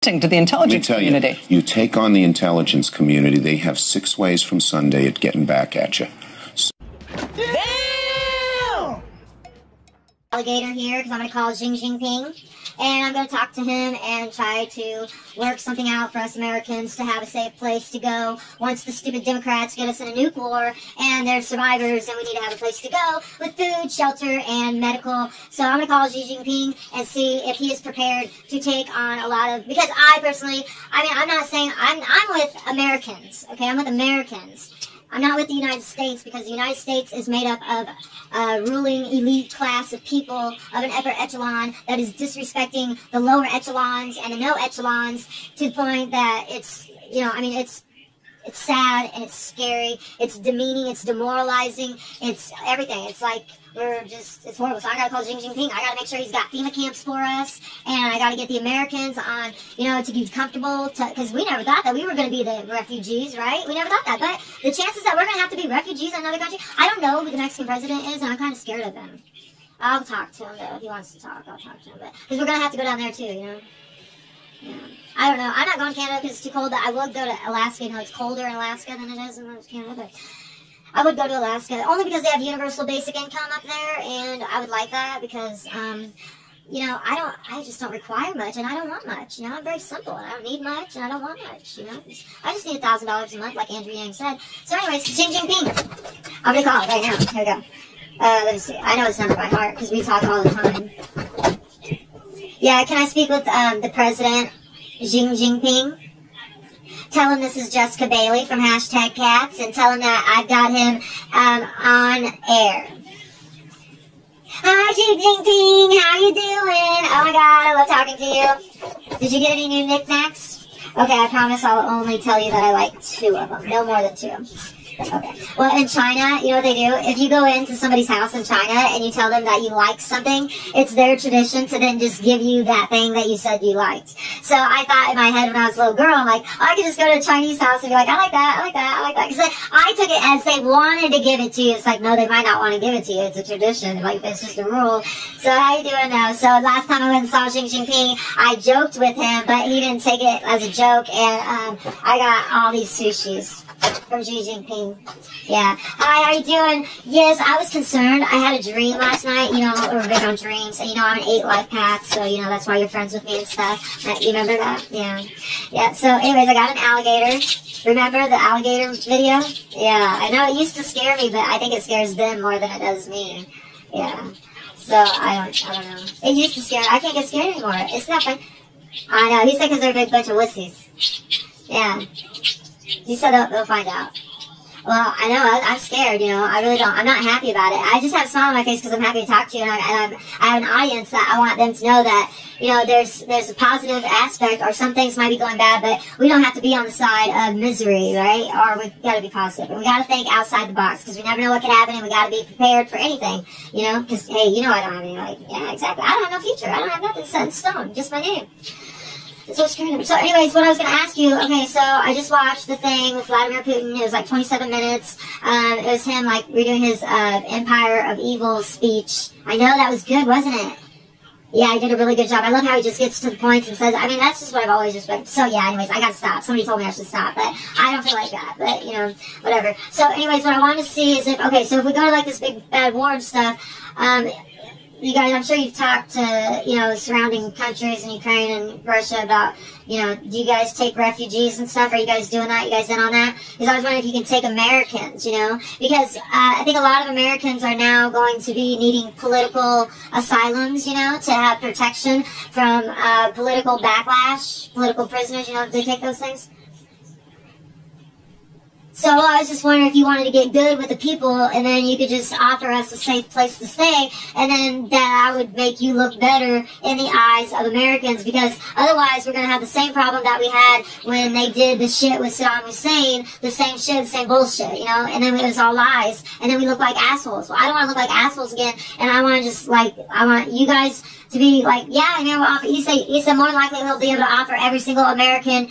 to the intelligence community. You take on the intelligence community, they have 6 ways from Sunday at getting back at you. Damn! Alligator here because I'm going to call Xi Jinping, and I'm going to talk to him and try to work something out for us Americans to have a safe place to go once the stupid Democrats get us in a nuke war and they're survivors, and we need to have a place to go with food, shelter, and medical. So I'm going to call Xi Jinping and see if he is prepared to take on a lot of, because I personally, I'm not saying, I'm with Americans, okay? I'm with Americans. I'm not with the United States, because the United States is made up of a ruling elite class of people of an upper echelon that is disrespecting the lower echelons and the no echelons to the point that it's, it's sad and it's scary, it's demeaning, it's demoralizing, it's everything. It's like it's horrible. So I gotta call Xi Jinping. I gotta make sure he's got FEMA camps for us, and I gotta get the Americans on, to be comfortable, because we never thought that we were gonna be the refugees, right? We never thought that, but the chances that we're gonna have to be refugees in another country, I don't know who the Mexican president is, and I'm kind of scared of him. I'll talk to him, though. If he wants to talk, I'll talk to him, because we're gonna have to go down there, too, Yeah. I don't know. I'm not going to Canada because it's too cold. I would go to Alaska. It's colder in Alaska than it is in Canada, but I would go to Alaska only because they have universal basic income up there, and I would like that because, I just don't require much, and I don't want much. I'm very simple, and I don't need much, and I don't want much. I just need $1,000 a month, like Andrew Yang said. So, anyways, Xi Jinping. I'm gonna call it right now. Here we go. Let me see. I know his number by heart because we talk all the time. Yeah, can I speak with the president, Xi Jinping? Tell him this is Jessica Bailey from #Cats, and tell him that I've got him on air. Hi, Xi Jinping, how you doing? Oh my God, I love talking to you. Did you get any new knickknacks? Okay, I promise I'll only tell you that I like 2 of them, no more than 2. Okay. Well, in China, you know what they do? If you go into somebody's house in China and you tell them that you like something, it's their tradition to then just give you that thing that you said you liked. So I thought in my head when I was a little girl, I'm like, I could just go to a Chinese house and be like, I like that, I like that, I like that. Because I took it as they wanted to give it to you. It's like, no, they might not want to give it to you. It's a tradition. Like, it's just a rule. So how you doing now? So last time I went and saw Xi Jinping, I joked with him, but he didn't take it as a joke, and I got all these sushis from Xi Jinping. Yeah. Hi, how you doing? Yes, I was concerned. I had a dream last night. We're big on dreams. And, I'm an 8 life path, so, that's why you're friends with me and stuff. You remember that? Yeah. Yeah, so, anyways, I got an alligator. Remember the alligator video? Yeah, I know it used to scare me, but I think it scares them more than it does me. Yeah. So, I don't know. It used to scare. I can't get scared anymore. It's not fun. I know. He said because they're a big bunch of wussies. Yeah. He said they'll find out. Well, I know, I'm scared, I really don't. I'm not happy about it. I just have a smile on my face because I'm happy to talk to you, and I have an audience that I want them to know that, there's a positive aspect, or some things might be going bad, but we don't have to be on the side of misery, right? Or we gotta be positive. And we gotta think outside the box, because we never know what could happen, and we gotta be prepared for anything, because, hey, I don't have any, yeah, exactly. I don't have no future. I don't have nothing set in stone, just my name. So anyways, what I was going to ask you, okay, so I just watched the thing with Vladimir Putin. It was like 27 minutes. It was him, redoing his Empire of Evil speech. I know that was good, wasn't it? Yeah, he did a really good job. I love how he just gets to the points and says, that's just what I've always respected. So yeah, anyways, I got to stop. Somebody told me I should stop, but I don't feel like that. But, whatever. So anyways, what I wanted to see is if we go to this big bad war and stuff, you guys, I'm sure you've talked to, surrounding countries in Ukraine and Russia about, do you guys take refugees and stuff? Are you guys doing that? You guys in on that? Because I was wondering if you can take Americans, because I think a lot of Americans are now going to be needing political asylums, to have protection from political backlash, political prisoners, do they take those things? So I was just wondering if you wanted to get good with the people, and then you could just offer us a safe place to stay, and then that would make you look better in the eyes of Americans, because otherwise we're going to have the same problem that we had when they did the shit with Saddam Hussein, the same shit, the same bullshit, and then it was all lies, and then we look like assholes. Well, I don't want to look like assholes again, and I want to just, I want you guys to be like, yeah, and he'll offer, he said more than likely he'll be able to offer every single American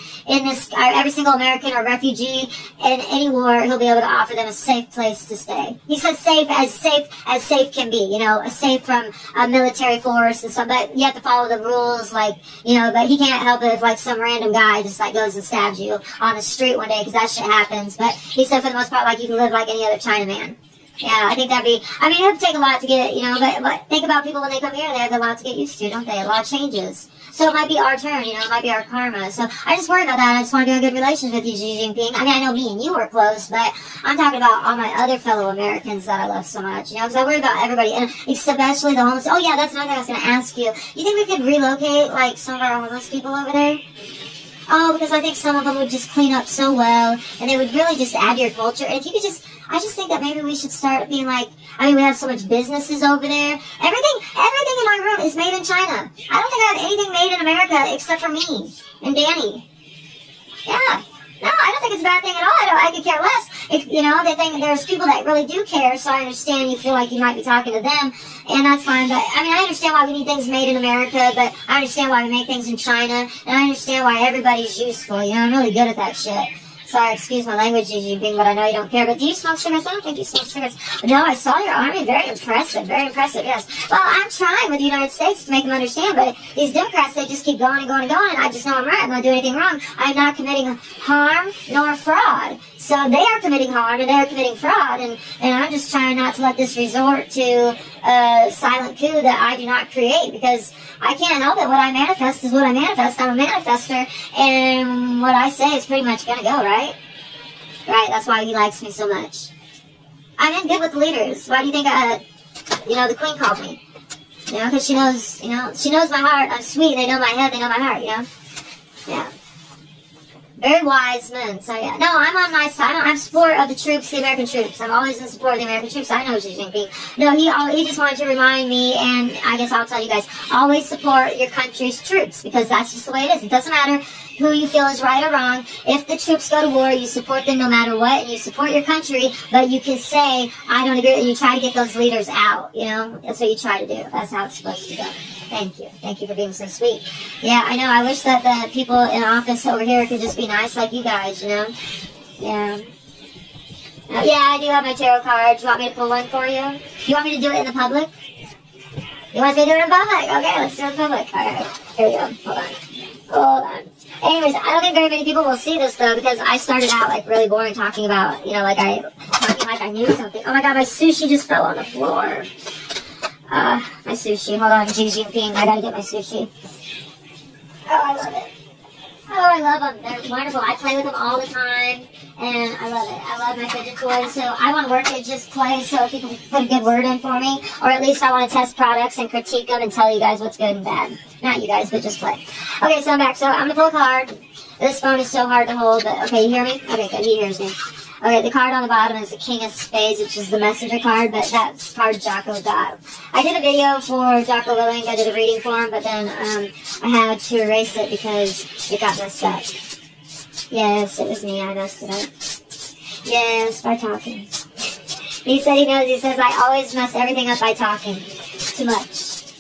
or refugee in any war, he'll be able to offer them a safe place to stay. He said safe as safe can be, you know, safe from a military force and stuff, but you have to follow the rules, like, you know, but he can't help it if, like, some random guy just, like, goes and stabs you on the street one day, because that shit happens. But he said for the most part, like, you can live like any other Chinaman. Yeah, I think that'd be, I mean, it would take a lot to get, you know, but think about people when they come here, they have a lot to get used to, don't they? A lot of changes. So it might be our turn, you know, it might be our karma. So I just worry about that. I just want to do a good relationship with you, Xi Jinping. I mean, I know me and you are close, but I'm talking about all my other fellow Americans that I love so much, you know, because I worry about everybody, and especially the homeless. Oh, yeah, that's another thing I was going to ask you. You think we could relocate, like, some of our homeless people over there? Oh, because I think some of them would just clean up so well, and they would really just add to your culture. And if you could just, I just think that maybe we should start being like, I mean, we have so much businesses over there. Everything in my room is made in China. I don't think I have anything made in America except for me and Danny. Yeah. No, I don't think it's a bad thing at all. I could care less. You know, they think there's people that really do care, so I understand you feel like you might be talking to them, and that's fine. But, I mean, I understand why we need things made in America, but I understand why we make things in China, and I understand why everybody's useful. You know, I'm really good at that shit. Sorry, excuse my language, Xi Jinping, but I know you don't care. But do you smoke cigarettes? I don't think you smoke cigarettes. No, I saw your army. Very impressive, yes. Well, I'm trying with the United States to make them understand, but these Democrats, they just keep going and going and going, and I just know I'm right. I'm not doing anything wrong. I'm not committing harm nor fraud. So they are committing harm, and they're committing fraud, and I'm just trying not to let this resort to a silent coup that I do not create, because I can't help it. What I manifest is what I manifest. I'm a manifester, and what I say is pretty much going to go, right? Right, that's why he likes me so much. I'm in good with the leaders. Why do you think, you know, the Queen called me? You know, because she knows, you know, she knows my heart. I'm sweet. They know my head. They know my heart, you know? Yeah. Very wise men. So, yeah. No, I'm on my side. I'm in support of the troops, the American troops. I'm always in support of the American troops. I know Xi Jinping. No, he just wanted to remind me, and I guess I'll tell you guys, always support your country's troops, because that's just the way it is. It doesn't matter who you feel is right or wrong. If the troops go to war, you support them no matter what, and you support your country, but you can say, I don't agree, and you try to get those leaders out, you know? That's what you try to do. That's how it's supposed to go. Thank you. Thank you for being so sweet. Yeah, I know. I wish that the people in office over here could just be nice like you guys, you know? Yeah. Yeah, I do have my tarot cards. You want me to pull one for you? You want me to do it in the public? You want me to do it in public? Okay, let's do it in public. All right. Here we go. Hold on. Anyways, I don't think very many people will see this, though, because I started out, like, really boring talking about, you know, talking like I knew something. Oh, my God, my sushi just fell on the floor. My sushi. Hold on, Xi Jinping. I gotta get my sushi. Oh, I love it. Oh, I love them. They're wonderful. I play with them all the time, and I love it. I love my fidget toys, so I want to work at Just Play, so if you can put a good word in for me, or at least I want to test products and critique them and tell you guys what's good and bad. Not you guys, but Just Play. Okay, so I'm back. So I'm going to pull a card. This phone is so hard to hold, but okay, you hear me? Okay, good. He hears me. Okay, the card on the bottom is the King of Spades, which is the messenger card, but that card Jocko got. I did a video for Jocko Willink. I did a reading for him, but then I had to erase it because it got messed up. Yes, it was me. I messed it up. Yes, by talking. He said he knows. He says, I always mess everything up by talking. Too much.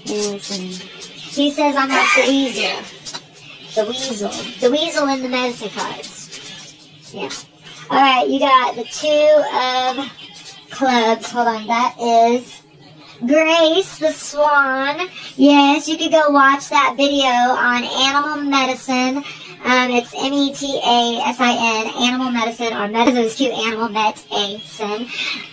Yes, he says I'm like the weasel. The weasel. The weasel in the medicine cards. Yeah. Alright, you got the 2 of clubs. Hold on, that is Grace the Swan. Yes, you could go watch that video on animal medicine. It's METASIN, animal medicine, or medicine is cute, animal medicine.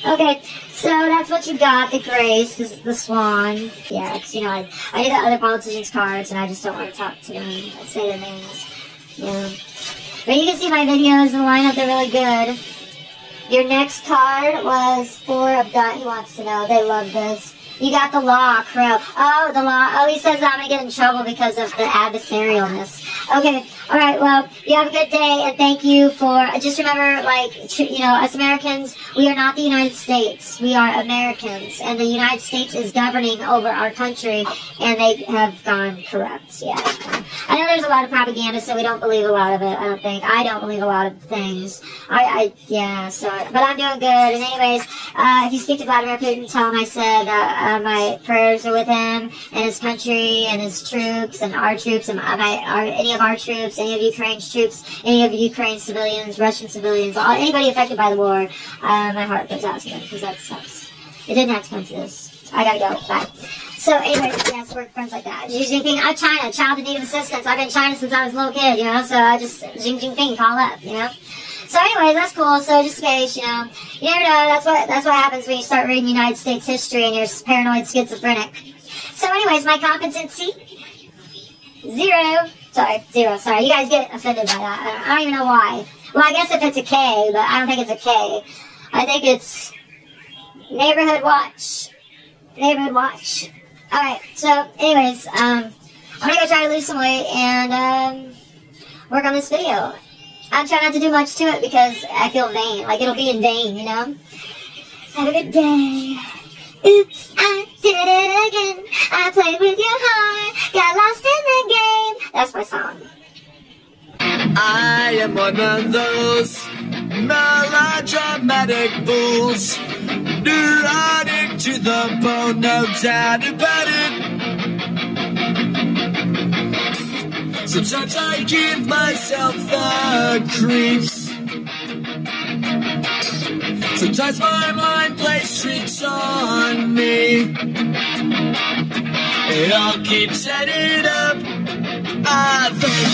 Okay, so that's what you got, the Grace, the Swan. Yeah, because, you know, I do the other politicians' cards, and I just don't want to talk to them, say their names. Yeah. But you can see my videos and the lineup, they're really good. Your next card was 4 of Diamonds. He wants to know. They love this. You got the Law, Crow. Oh, the Law. Oh, he says I'm going to get in trouble because of the adversarialness. Okay. All right. Well, you have a good day, and thank you for, just remember, like, you know, us Americans, we are not the United States. We are Americans, and the United States is governing over our country, and they have gone corrupt. Yeah. I know there's there's a lot of propaganda, so we don't believe a lot of it, I don't think. I don't believe a lot of things. Yeah, so, but I'm doing good. And anyways, if you speak to Vladimir Putin, tell him I said my prayers are with him and his country and his troops and our troops and any of our troops, any of Ukraine's troops, any of Ukraine's civilians, Russian civilians, anybody affected by the war. My heart goes out to them because that sucks. It didn't have to come to this. I gotta go. Bye. So anyways, yes, we're friends like that. Xi Jinping, I'm China, child in need of assistance. I've been in China since I was a little kid, you know, so I just, Xi Jinping, call up, you know. So anyways, that's cool. So just in case, you know, you never know, that's what happens when you start reading United States history and you're paranoid schizophrenic. So anyways, my competency, 0. Sorry, 0, sorry. You guys get offended by that. I don't even know why. Well, I guess if it's a K, but I don't think it's a K. I think it's neighborhood watch. Neighborhood watch. Alright, so anyways, I'm gonna go try to lose some weight and work on this video. I'm trying not to do much to it because I feel vain, like it'll be in vain, you know? Have a good day. Oops, I did it again. I played with your heart, got lost in the game. That's my song. I am one of those melodramatic fools, neurotic to the bone, no doubt about it. Sometimes I give myself the creeps. Sometimes my mind plays tricks on me. It all keeps adding up. I think